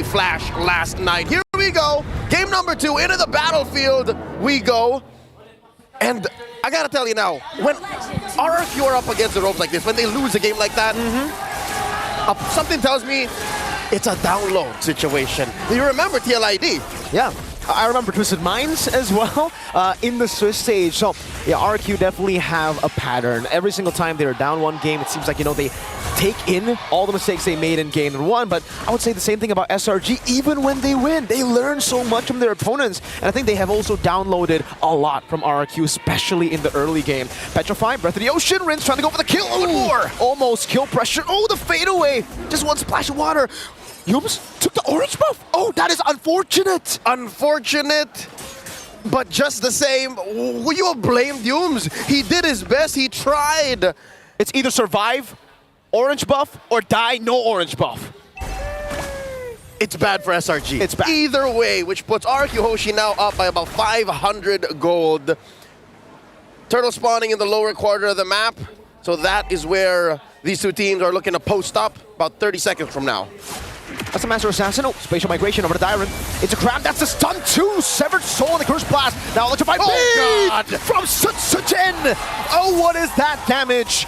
flash last night. Here we go. Game number 2, into the battlefield we go. And I gotta tell you now, when RRQ are up against the ropes like this, when they lose a game like that, something tells me it's a download situation. Do you remember TLID? Yeah. I remember Twisted Minds as well in the Swiss stage. So, yeah, RRQ definitely have a pattern. Every single time they're down one game, it seems like, you know, they take in all the mistakes they made in game 1. But I would say the same thing about SRG. Even when they win, they learn so much from their opponents. And I think they have also downloaded a lot from RRQ, especially in the early game. Petrify, Breath of the Ocean, Rinse trying to go for the kill. One more! Almost kill pressure. Oh, the fadeaway! Just one splash of water. Yums took the orange buff. Oh, that is unfortunate. Unfortunate, but just the same, will you have blamed Yums? He did his best, he tried. It's either survive, orange buff, or die, no orange buff. It's bad for SRG. It's bad. Either way, which puts RRQ HOSHI now up by about 500 gold. Turtle spawning in the lower quarter of the map, so that is where these two teams are looking to post up about 30 seconds from now. That's a Master Assassin. Oh, spatial migration over to Dyron. It's a crab. That's a stun too. Severed soul on the curse blast. Now electrified God from Sutsujin. Oh, what is that damage?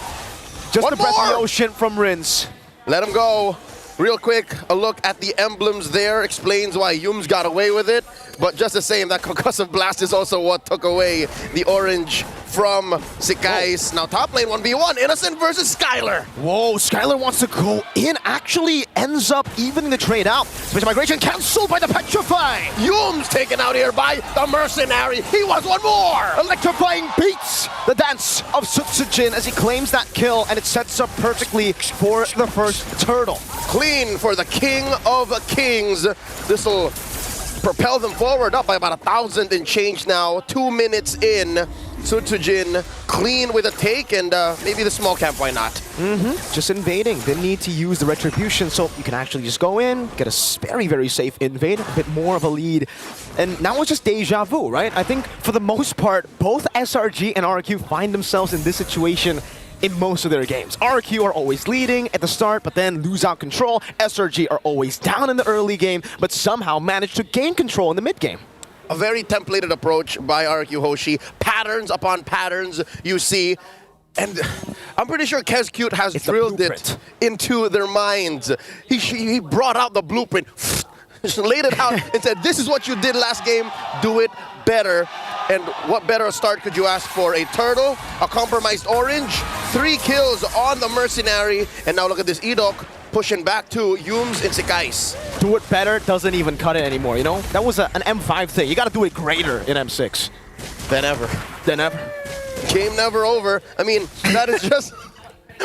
Just the breath of the ocean from Rinse. Let him go. Real quick, a look at the emblems there explains why Yums got away with it. But just the same, that concussive blast is also what took away the orange from Sikais. Now top lane 1v1, Innocent versus Skylar. Whoa, Skylar wants to go in. Actually ends up evening the trade out. Spatial migration cancelled by the Petrify. Yums taken out here by the Mercenary. He wants one more. Electrifying beats the dance of Sutsujin as he claims that kill, and it sets up perfectly for the first turtle. Clean for the King of Kings. This will propel them forward up by about 1,000 and change now. 2 minutes in. Sutsujin clean with a take, and maybe the small camp, why not? Just invading. Didn't need to use the retribution, so you can actually just go in, get a very, very safe invade, a bit more of a lead. And now it's just deja vu, right? I think for the most part, both SRG and RRQ find themselves in this situation in most of their games. RRQ are always leading at the start, but then lose out control. SRG are always down in the early game, but somehow manage to gain control in the mid game. A very templated approach by RRQ HOSHI. Patterns upon patterns you see. And I'm pretty sure Kezcute has drilled it into their minds. He brought out the blueprint, just laid it out and said, this is what you did last game, do it better. And what better a start could you ask for? A turtle, a compromised orange, 3 kills on the Mercenary, and now look at this Edok pushing back to Yums and Sikais. Do it better doesn't even cut it anymore, you know? That was an M5 thing. You gotta do it greater in M6. Than ever. Than ever. Game never over. I mean, that is just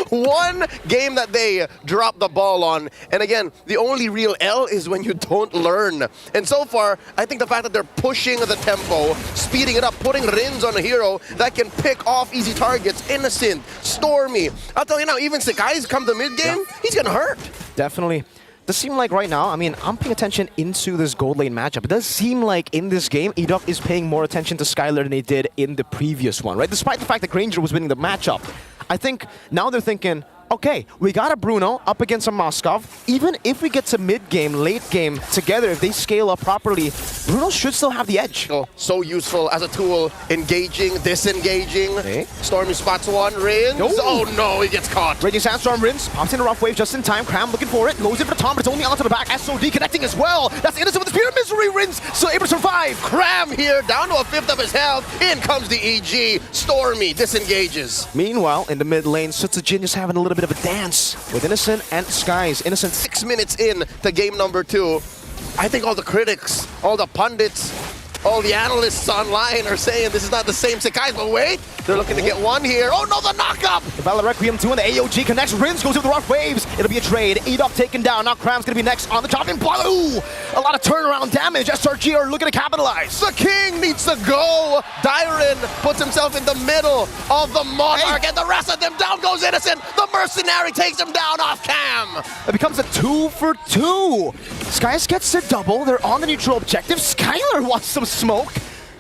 one game that they dropped the ball on. And again, the only real L is when you don't learn. And so far, I think the fact that they're pushing the tempo, speeding it up, putting Rins on a hero that can pick off easy targets, Innocent, Stormy. I'll tell you now, even Sikai's come to mid-game, he's gonna hurt. Definitely. Does seem like right now, I mean, I'm paying attention into this gold lane matchup. It does seem like in this game, Edok is paying more attention to Skylar than they did in the previous one, right? Despite the fact that Granger was winning the matchup. I think now they're thinking, okay, we got a Bruno up against a Moskov. Even if we get to mid-game, late-game together, if they scale up properly, Bruno should still have the edge. Oh, so useful as a tool. Engaging, disengaging. Okay. Stormy spots one, Rins. No. Oh no, he gets caught. Raging Sandstorm, Rinse, pops in a rough wave just in time. Cram looking for it, goes in for the Tom, but it's only onto the back. SOD connecting as well. That's Innocent with the Spear of Misery. Rinse still able to survive. Cram here, down to a 1/5 of his health. In comes the EG. Stormy disengages. Meanwhile, in the mid lane, Sutsujin just having a little bit of a dance with Innocent and Skies. Innocent 6 minutes in to game number 2. I think all the critics, all the pundits, all the analysts online are saying this is not the same Sikais, but wait, they're looking to get one here. Oh no, the knockup! The Valor Requiem 2 and the AOG connects. Rins goes with the rough waves. It'll be a trade. Edok taken down. Now Cram's gonna be next on the chopping block. Ooh, a lot of turnaround damage. SRG are looking to capitalize. The King needs to go. Dyron puts himself in the middle of the Monarch, and the rest of them down goes Innocent. The Mercenary takes him down off cam. It becomes a 2 for 2. Skies gets their double. They're on the neutral objective. Skylar wants some smoke.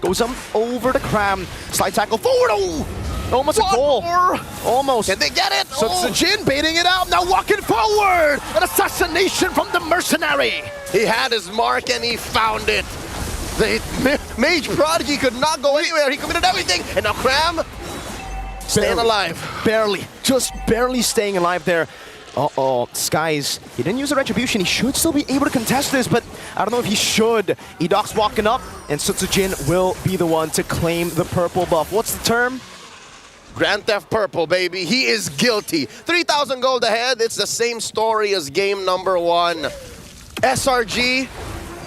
Goes over to Cram. Slide tackle forward. Oh! Almost a goal. Almost. Can they get it? Jin baiting it out, now walking forward! An assassination from the mercenary! He had his mark and he found it. The Mage Prodigy could not go anywhere. He committed everything. And now Cram staying alive. Barely. Just barely staying alive there. Uh-oh, Skies, he didn't use a retribution. He should still be able to contest this, but I don't know if he should. Edoc's walking up, and Jin will be the one to claim the purple buff. What's the term? Grand Theft Purple, baby. He is guilty. 3,000 gold ahead. It's the same story as game number 1. SRG,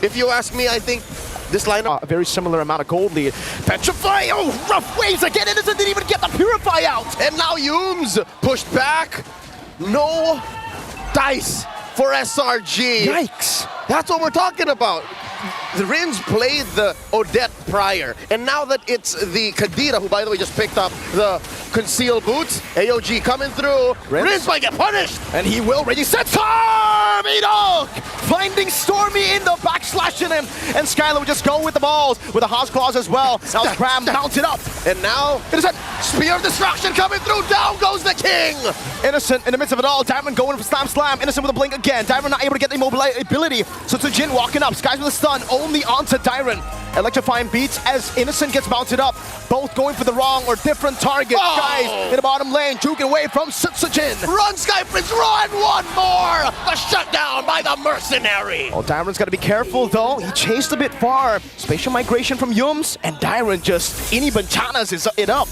if you ask me, I think this lineup... A very similar amount of gold lead. Petrify! Oh, rough waves again! Innocent didn't even get the Purify out! And now Yooms pushed back. No dice for SRG. Yikes. That's what we're talking about. The Rins played the Odette prior, and now that it's the Kadira, who by the way just picked up the concealed boots, AOG coming through, Rins might get punished! And he will ready set time! Edoc! Finding Stormy in the backslashing him, and Skylar will just go with the balls, with the House Claws as well. Now Cram mounted up. And now, Innocent! Spear of Destruction coming through, down goes the King! Innocent in the midst of it all, Diamond going for Slam. Innocent with a blink again, Diamond not able to get the mobility, so Jin walking up, Skies with a stun, only onto Dyron. Electrifying beats as Innocent gets mounted up, both going for the wrong or different targets. Skies in the bottom lane, juking away from Jin. Run, Sky Prince, run! One more! The shutdown by the Mercenary! Oh, Dyron's got to be careful though. He chased a bit far. Spatial migration from Yums, and Dyron just Inibanchanas is it up.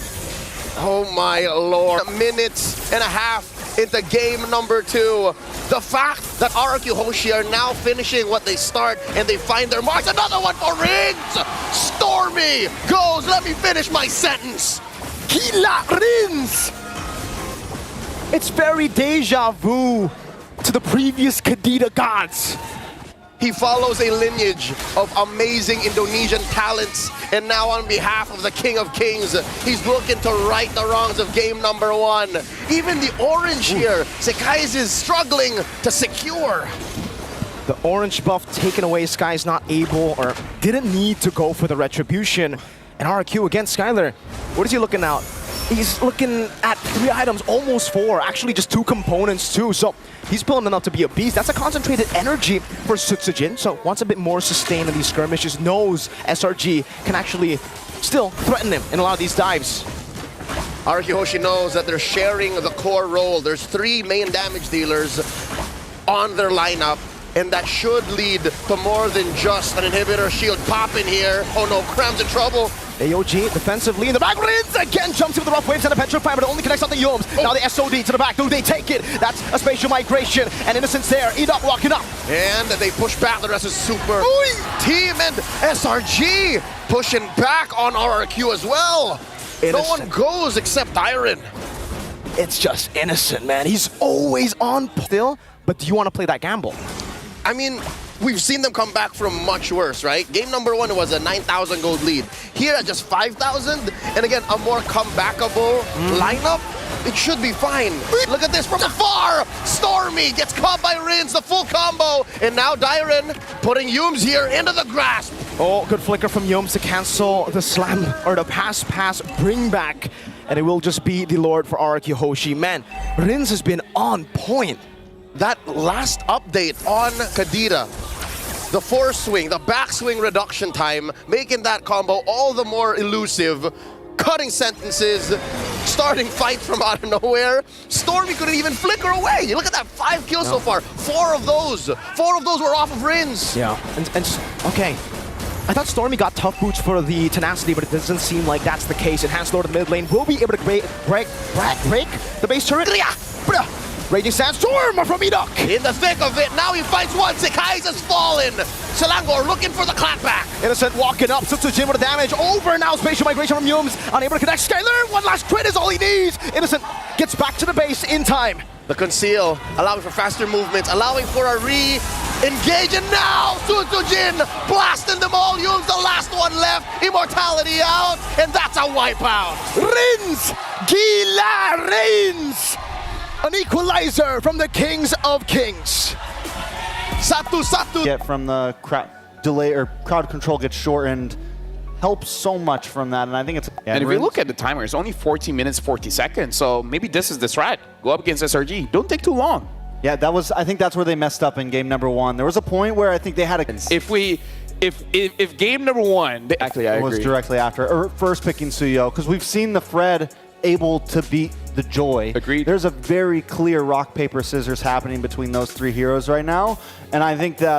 Oh my lord. Minutes and a half into game number 2. The fact that RRQ HOSHI are now finishing what they start and they find their marks. Another one for Rins! Stormy goes, let me finish my sentence. Kila Rins! It's very deja vu to the previous Kadita gods. He follows a lineage of amazing Indonesian talents, and now on behalf of the King of Kings, he's looking to right the wrongs of game number 1. Even the orange here, Sekais is struggling to secure. The orange buff taken away, Sky's not able or didn't need to go for the retribution. And RRQ against Skylar, what is he looking at? He's looking at 3 items, almost 4, actually just 2 components too. So he's pulling enough to be a beast. That's a concentrated energy for Jin. So wants a bit more sustain in these skirmishes, knows SRG can actually still threaten him in a lot of these dives. RRQ HOSHI knows that they're sharing the core role. There's 3 main damage dealers on their lineup, and that should lead to more than just an inhibitor shield popping here. Oh no, Cram's in trouble. AOG defensively in the back. Rins again jumps in with the rough waves and a Petrify, but it only connects on the Yums. Now the SOD to the back. Do they take it? That's a spatial migration, and Innocent's there. Edoc walking up. And they push back. The rest is super team, and SRG pushing back on RRQ as well. Innocent. No one goes except Dyron. It's just Innocent, man. He's always on still, but do you want to play that gamble? I mean, we've seen them come back from much worse, right? Game number 1 was a 9,000 gold lead. Here at just 5,000, and again, a more comebackable lineup, it should be fine. Look at this from afar! Stormy gets caught by Rins, the full combo, and now Dyron putting Yums here into the grasp. Oh, good flicker from Yums to cancel the slam, or the pass, bring back, and it will just be the Lord for RRQ HOSHI. Man, Rins has been on point. That last update on Kadira, the force swing, the backswing reduction time, making that combo all the more elusive, cutting sentences, starting fights from out of nowhere. Stormy couldn't even flicker away. Look at that, 5 kills so far. 4 of those were off of Rins. Yeah, and okay. I thought Stormy got tough boots for the tenacity, but it doesn't seem like that's the case. Enhanced Lord in the mid lane will be able to break the base turret. Raging Sandstorm from Edoc. In the thick of it, now he fights one. Sekais has fallen. Selangor looking for the clapback. Innocent walking up, Jin with the damage. Over now, spatial migration from Yums. Unable to connect. Skylar, one last crit is all he needs. Innocent gets back to the base in time. The conceal, allowing for faster movements, allowing for a re-engage, and now Jin blasting them all. Yums the last one left. Immortality out, and that's a wipeout. Rins! Gila Rins! An equalizer from the Kings of Kings. Satu. Get from the crowd delay or crowd control gets shortened. help so much from that, and I think it's... And if you look at the timer, it's only 14 minutes, 40 seconds, so maybe this is the strat. Go up against SRG. Don't take too long. Yeah, that was... I think that's where they messed up in game number 1. There was a point where I think they had a... If game number 1... Actually, I agree. was directly after, or first picking Suyo, because we've seen the Fred able to beat the Joy. Agreed. There's a very clear rock, paper, scissors happening between those 3 heroes right now, and I think that